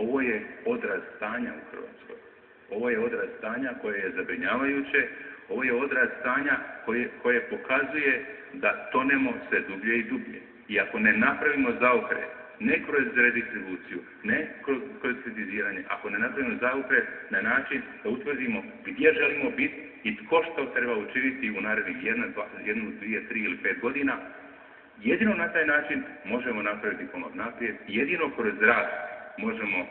Ovo je odraz stanja u Hrvatskoj. Ovo je odraz stanja koje je zabrinjavajuće, ovo je odraz stanja koje pokazuje da tonemo sve dublje i dublje. I ako ne napravimo zaokret, ne kroz redistribuciju, ne kroz kritiziranje, ako ne napravimo zaokret na način da utvrdimo gdje želimo biti i tko što treba učiniti u narednih 1, 2, 3 ili 5 godina, jedino na taj način možemo napraviti pomak naprijed, jedino kroz rad možemo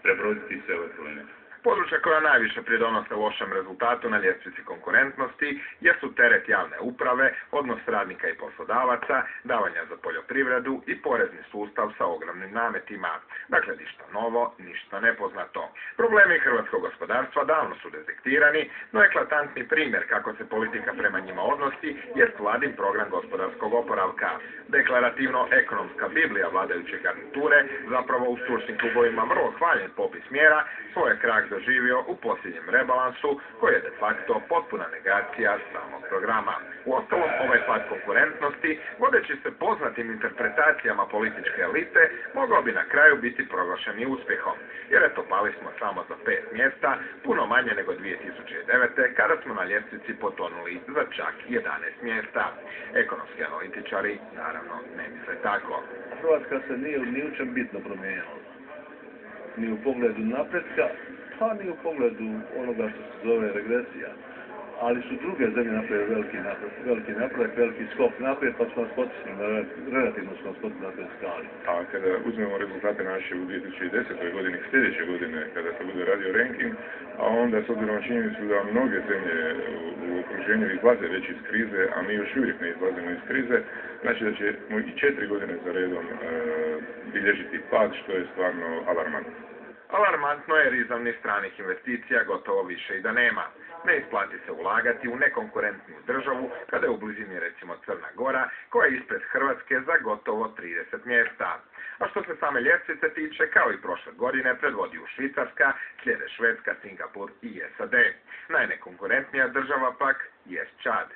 prebroditi sve ove probleme. Područja koja najviše pridonose lošem rezultatu na ljestvici konkurentnosti jesu teret javne uprave, odnos radnika i poslodavaca, davanja za poljoprivredu i porezni sustav sa ogromnim nametima. Dakle, ništa novo, ništa nepoznato. Problemi hrvatskog gospodarstva davno su detektirani, no eklatantni primjer kako se politika prema njima odnosi jest vladin program gospodarskog oporavka. Deklarativno ekonomska biblija vladajuće garniture, zapravo u stručnim klubovima vrlo hvaljen popis mjera, svoj krah doživio u posljednjem rebalansu, koji je de facto potpuna negacija samog programa. Uostalom, ovaj pad konkurentnosti, vodeći se poznatim interpretacijama političke elite, mogao bi na kraju biti proglašen i uspjehom. Jer eto, pali smo samo za 5 mjesta, puno manje nego 2009. kada smo na ljestvici potonuli za čak 11 mjesta. Ekonomski analitičari, naravno, ne misle tako. Hrvatska se nije ni u čem bitno promijenila. Ni u pogledu napretka, pa ni u pogledu onoga što se zove regresija. Ali su druge zemlje napravile veliki napredak, veliki skok naprijed, pa smo nas potisnuli, relativno smo nas potisnuli na toj skali. A kada uzmemo rezultate naše u 2010. godini, sljedeće godine, kada se bude radio ranking, a onda s obzirom na činjenicu da mnoge zemlje u okruženju izlaze već iz krize, a mi još uvijek ne izlazimo iz krize, znači da ćemo i 4 godine za redom bilježiti pad, što je stvarno alarmantno. Alarmantno je jer izravnih stranih investicija gotovo više i da nema. Ne isplati se ulagati u nekonkurentnu državu kada je u blizini recimo Crna Gora, koja je ispred Hrvatske za gotovo 30 mjesta. A što se same ljestvice tiče, kao i prošle godine, predvodi u Švicarska, slijede Švedska, Singapur i SAD. Najnekonkurentnija država pak jest Čad.